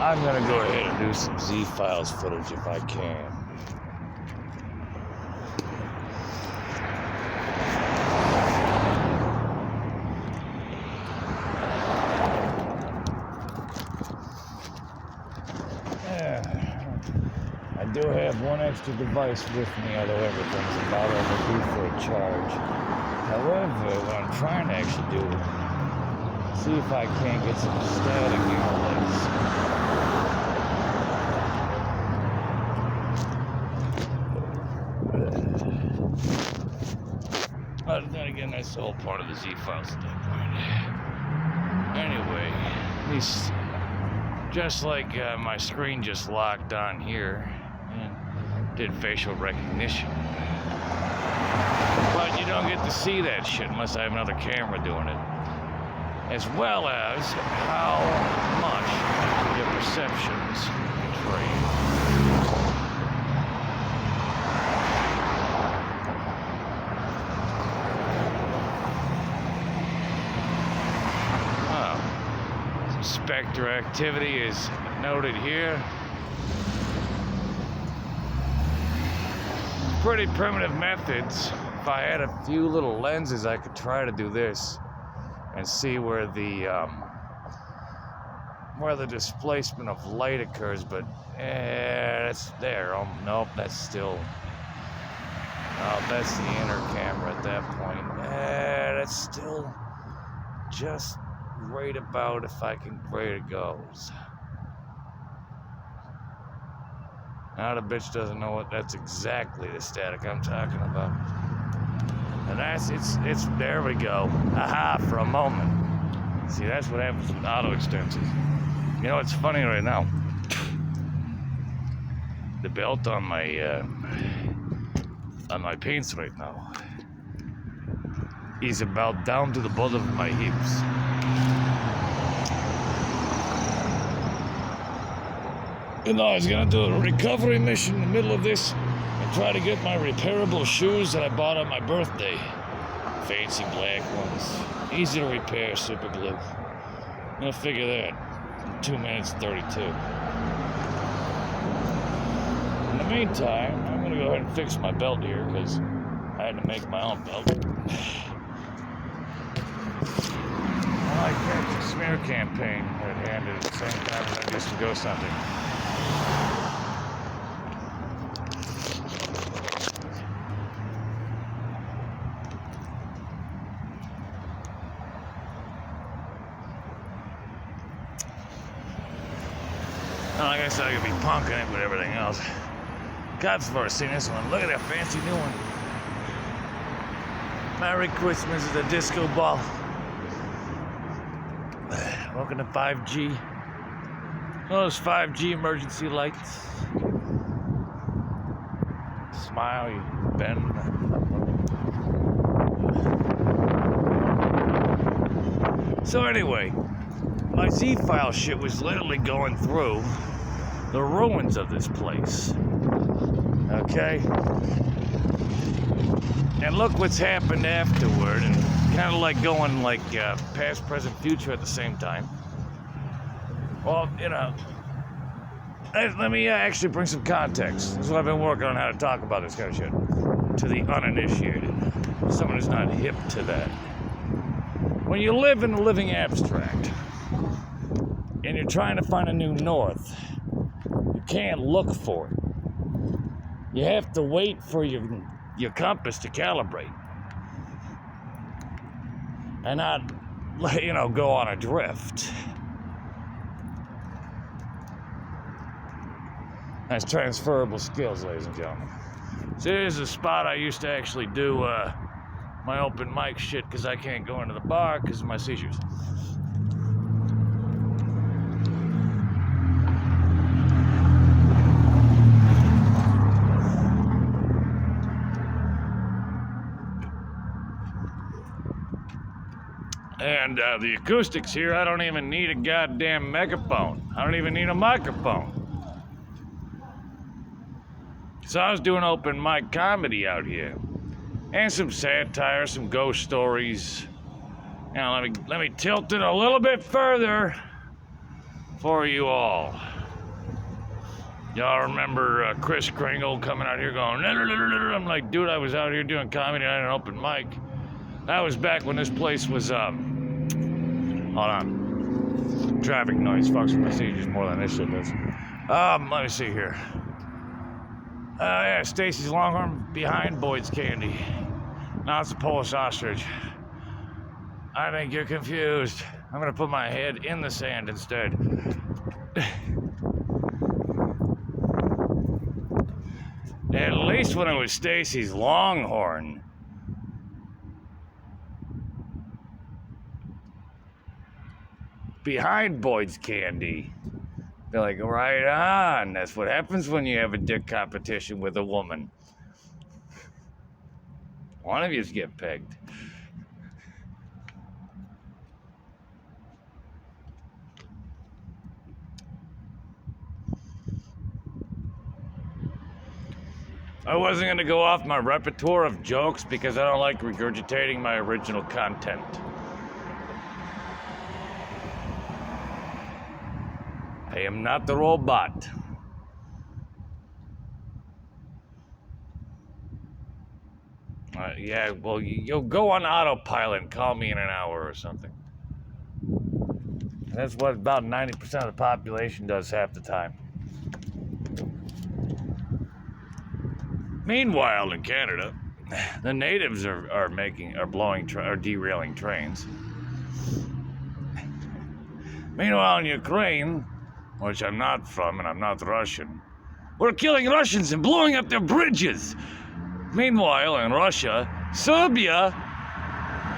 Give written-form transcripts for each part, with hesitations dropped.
I'm gonna go ahead and do some Z-Files footage if I can. I do have one extra device with me, although everything's about overdue for a charge. However, what I'm trying to actually do, see if I can't get some static in but then again, that's all part of the Z-Files at that point. Anyway, at least just like my screen just locked on here and did facial recognition. But you don't get to see that shit unless I have another camera doing it. As well as how much your perceptions betray you. Spectre activity is noted here. Pretty primitive methods. If I had a few little lenses, I could try to do this and see where the displacement of light occurs. But that's there. Oh, nope, that's still. Oh, that's the inner camera at that point. That's still just right about if I can where it goes. Now the bitch doesn't know what that's exactly the static I'm talking about. And that's it's there we go. Aha, for a moment. See, that's what happens with auto extensions. You know what's funny right now? The belt on my pants right now is about down to the bottom of my hips. You know, I was gonna do a recovery mission in the middle of this and try to get my repairable shoes that I bought on my birthday. Fancy black ones. Easy to repair, super glue. I'm gonna figure that in 2 minutes 32. In the meantime, I'm gonna go ahead and fix my belt here because I had to make my own belt. I like that smear campaign at hand at the same time as I do some ghost hunting. Well, I guess I could be punking it with everything else. Cops have already seen this one. Look at that fancy new one. Merry Christmas is a disco ball. Welcome to 5G. Those 5G emergency lights. Smile, you bend. So anyway, my Z-File shit was literally going through the ruins of this place. Okay? And look what's happened afterward, and kind of like going like past, present, future at the same time. Well, you know, let me actually bring some context. This is what I've been working on, how to talk about this kind of shit to the uninitiated, someone who's not hip to that. When you live in the living abstract and you're trying to find a new north, you can't look for it. You have to wait for your compass to calibrate and not, you know, go on a drift. That's transferable skills, ladies and gentlemen. So here's a spot I used to actually do my open mic shit because I can't go into the bar because of my seizures. And the acoustics here, I don't even need a goddamn megaphone. I don't even need a microphone. So I was doing open mic comedy out here, and some satire, some ghost stories. Now let me tilt it a little bit further for you all. Y'all remember Chris Kringle coming out here going, I'm like, dude, I was out here doing comedy night and open mic. That was back when this place was, hold on. Traffic noise fucks with my seizures more than this shit does. Let me see here. Yeah, Stacy's Longhorn behind Boyd's Candy. Now it's a Polish ostrich. I think you're confused. I'm gonna put my head in the sand instead. At least when it was Stacy's Longhorn. Behind Boyd's Candy. They're like, right on. That's what happens when you have a dick competition with a woman. One of yous get pegged. I wasn't going to go off my repertoire of jokes because I don't like regurgitating my original content. I am not the robot. Yeah, well, you'll go on autopilot and call me in an hour or something. That's what about 90% of the population does half the time. Meanwhile, in Canada, the natives are derailing trains. Meanwhile, in Ukraine, which I'm not from and I'm not Russian, we're killing Russians and blowing up their bridges. Meanwhile, in Russia, Serbia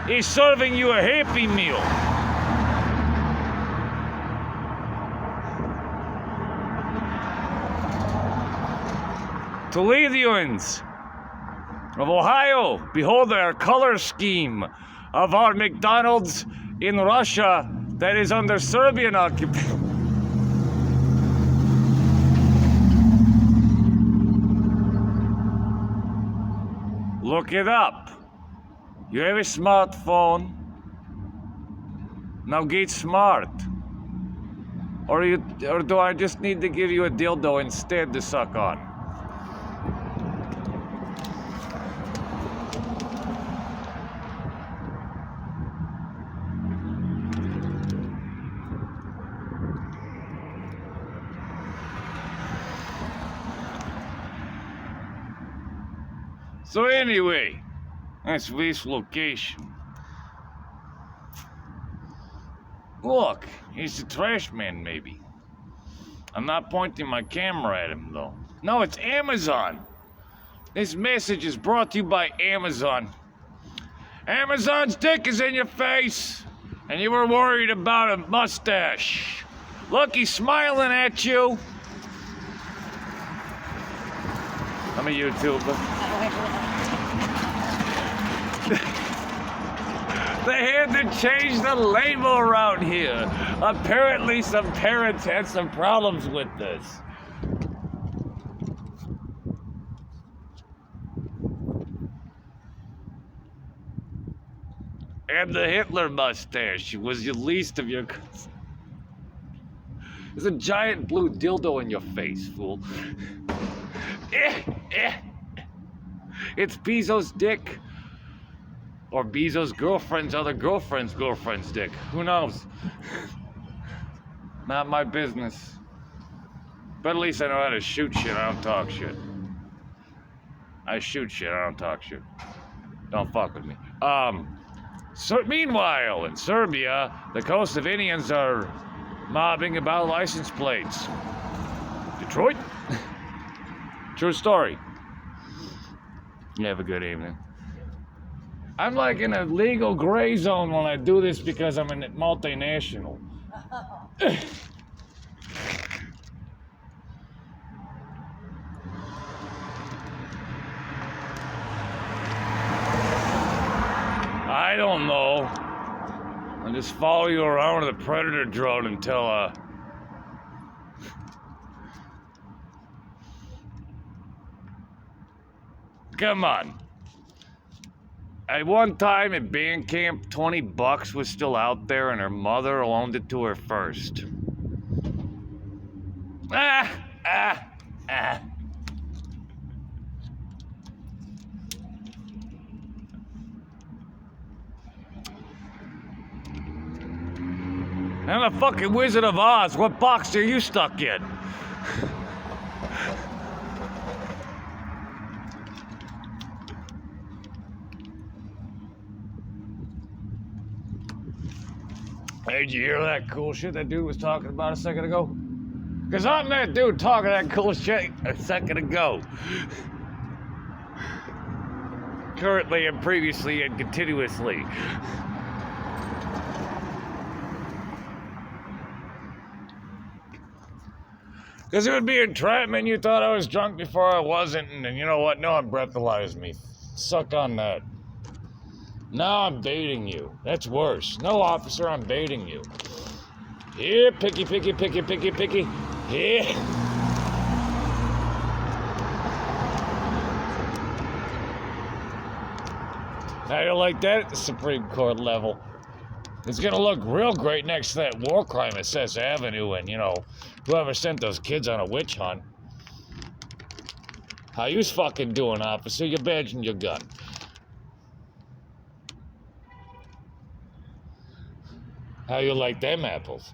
is serving you a Happy Meal. Toledoans of Ohio, behold our color scheme of our McDonald's in Russia that is under Serbian occupation. Look it up. You have a smartphone. Now get smart. Or do I just need to give you a dildo instead to suck on? So anyway, that's this location. Look, he's a trash man maybe. I'm not pointing my camera at him though. No, it's Amazon. This message is brought to you by Amazon. Amazon's dick is in your face, and you were worried about a mustache. Look, he's smiling at you. I'm a YouTuber. They had to change the label around here. Apparently some parents had some problems with this. And the Hitler mustache was the least of your... There's a giant blue dildo in your face, fool. It's Bezos' dick. Or Bezos' girlfriend's other girlfriend's dick. Who knows? Not my business. But at least I know how to shoot shit, I don't talk shit. I shoot shit, I don't talk shit. Don't fuck with me. So meanwhile, in Serbia, the Kosovians are mobbing about license plates. Detroit? True story. You have a good evening. I'm like in a legal gray zone when I do this because I'm a multinational. I don't know. I'll just follow you around with a Predator drone until, Come on. At one time at band camp, $20 was still out there and her mother loaned it to her first. I'm the fucking Wizard of Oz. What box are you stuck in? Hey, did you hear that cool shit that dude was talking about a second ago? Because I'm that dude talking that cool shit a second ago. Currently and previously and continuously. Because it would be entrapment. You thought I was drunk before I wasn't. And you know what? No one breathalyzed me. Suck on that. Now I'm baiting you. That's worse. No, officer, I'm baiting you. Here, picky, picky, picky, picky, picky. Here. How you like that at the Supreme Court level? It's gonna look real great next to that war crime at Seth Avenue and, you know, whoever sent those kids on a witch hunt. How you's fucking doing, officer? Your badge and your gun. How you like them apples?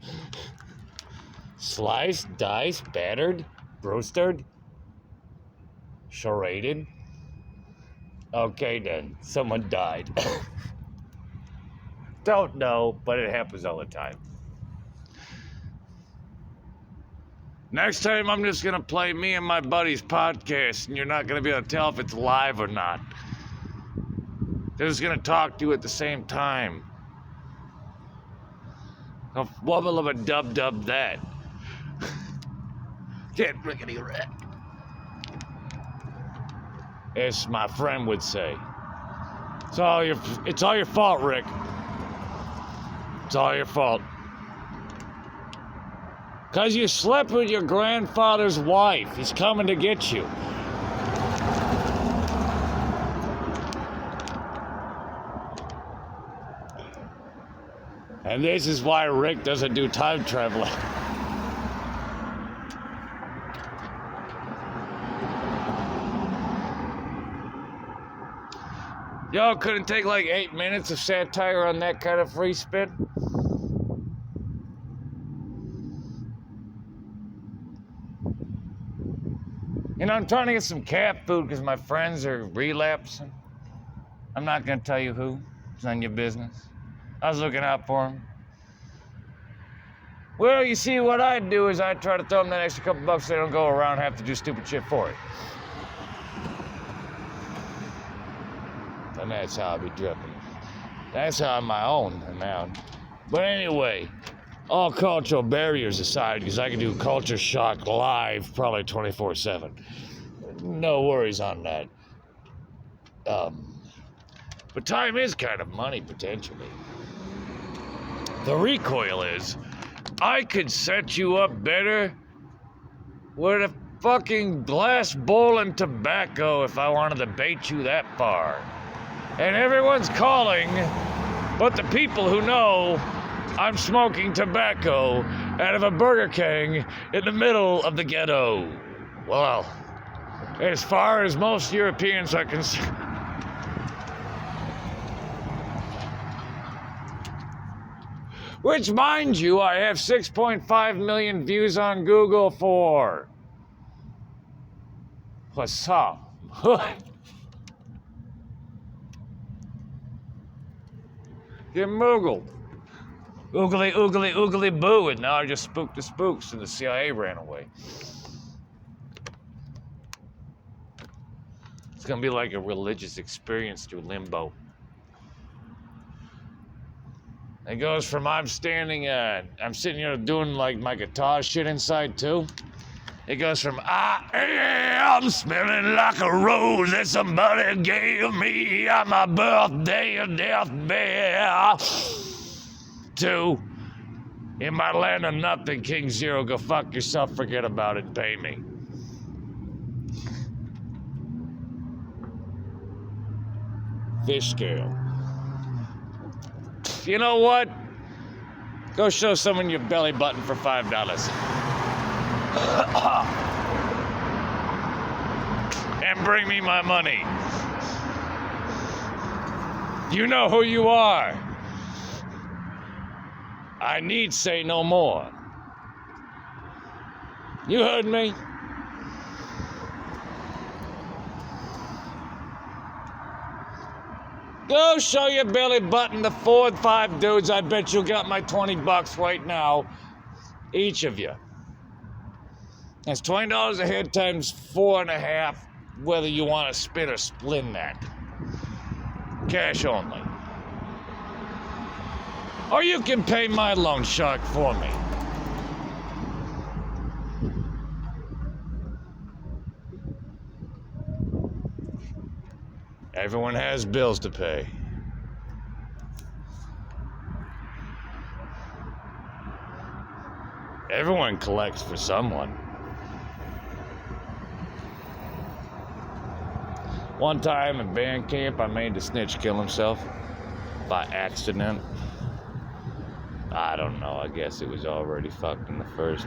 Sliced, diced, battered, roasted, charaded? Okay then, someone died. Don't know, but it happens all the time. Next time I'm just gonna play me and my buddy's podcast, and you're not gonna be able to tell if it's live or not. They're just gonna talk to you at the same time. A wobble of a dub that. Can't rickety rat. As my friend would say. It's all your fault, Rick. It's all your fault. 'Cause you slept with your grandfather's wife. He's coming to get you. And this is why Rick doesn't do time traveling. Yo, couldn't take like 8 minutes of satire on that kind of free spin? You know, I'm trying to get some cat food because my friends are relapsing. I'm not going to tell you who. It's none of your business. I was looking out for them. Well, you see, what I do is I try to throw them that extra couple bucks so they don't go around and have to do stupid shit for it. And that's how I be dripping. That's how I'm my own amount. But anyway, all cultural barriers aside, because I can do Culture Shock live probably 24/7. No worries on that. But time is kind of money, potentially. The recoil is, I could set you up better with a fucking glass bowl and tobacco if I wanted to bait you that far. And everyone's calling, but the people who know I'm smoking tobacco out of a Burger King in the middle of the ghetto. Well, as far as most Europeans are concerned. Which, mind you, I have 6.5 million views on Google for. What's up? Get moogled. Oogly, oogly, oogly boo, and now I just spooked the spooks and the CIA ran away. It's gonna be like a religious experience through limbo. It goes from I'm sitting here doing like my guitar shit inside too. It goes from I am smelling like a rose that somebody gave me on my birthday or deathbed to in my land of nothing, King Zero, go fuck yourself, forget about it, pay me. Fish scale. You know what? Go show someone your belly button for $5. and bring me my money. You know who you are. I need say no more. You heard me? Go show your belly button to 4 and 5 dudes. I bet you got my $20 right now. Each of you. That's $20 a head times 4.5, whether you want to spit or split that. Cash only. Or you can pay my loan shark for me. Everyone has bills to pay. Everyone collects for someone. One time in band camp, I made the snitch kill himself by accident. I don't know, I guess it was already fucked in the first.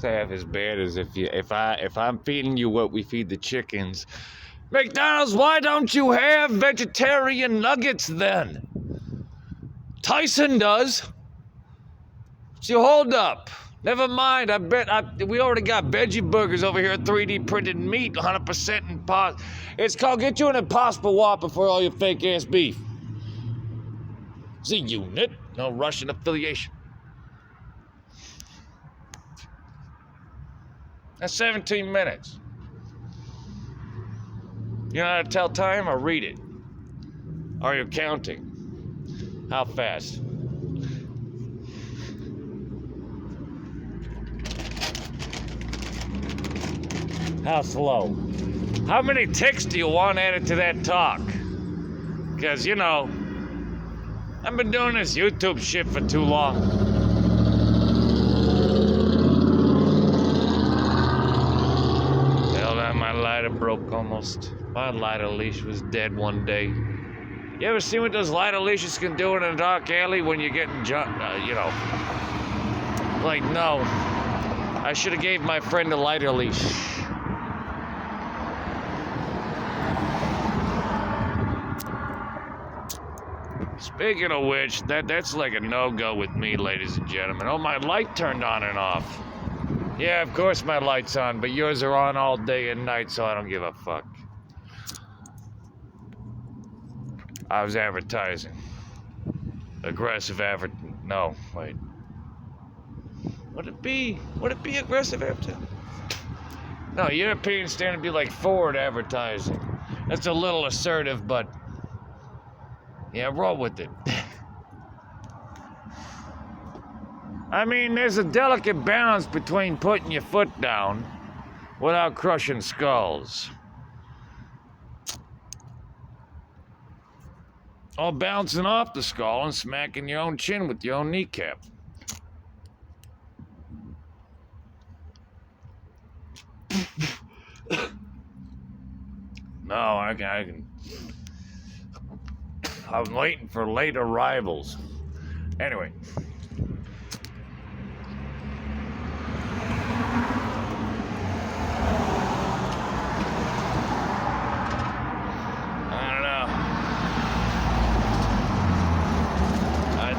Half as bad as if I'm feeding you what we feed the chickens. McDonald's, why don't you have vegetarian nuggets then? Tyson does. So hold up. Never mind. We already got veggie burgers over here, 3D printed meat, 100% impossible. It's called get you an Impossible Whopper for all your fake ass beef. It's a unit, no Russian affiliation. That's 17 minutes. You know how to tell time or read it? Are you counting? How fast? How slow? How many ticks do you want added to that talk? Because, you know, I've been doing this YouTube shit for too long. Lighter broke almost. My lighter leash was dead one day. You ever seen what those lighter leashes can do in a dark alley when you're getting jumped? You know. Like, no. I should have gave my friend a lighter leash. Speaking of which, that's like a no-go with me, ladies and gentlemen. Oh, my light turned on and off. Yeah, of course my light's on, but yours are on all day and night, so I don't give a fuck. I was advertising. Aggressive no, wait. Would it be aggressive advertising? No, European standard would be like forward advertising. That's a little assertive, but yeah, roll with it. I mean, there's a delicate balance between putting your foot down without crushing skulls. Or bouncing off the skull and smacking your own chin with your own kneecap. No, I can. I'm waiting for late arrivals. Anyway.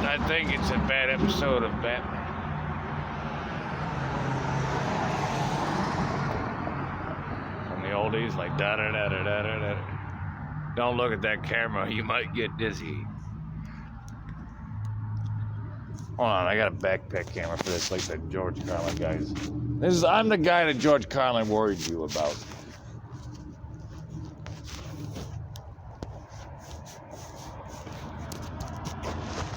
I think it's a bad episode of Batman. From the oldies, like da-da-da-da-da-da-da. Don't look at that camera, you might get dizzy. Hold on, I got a backpack camera for this, like the George Carlin guys. I'm the guy that George Carlin worried you about.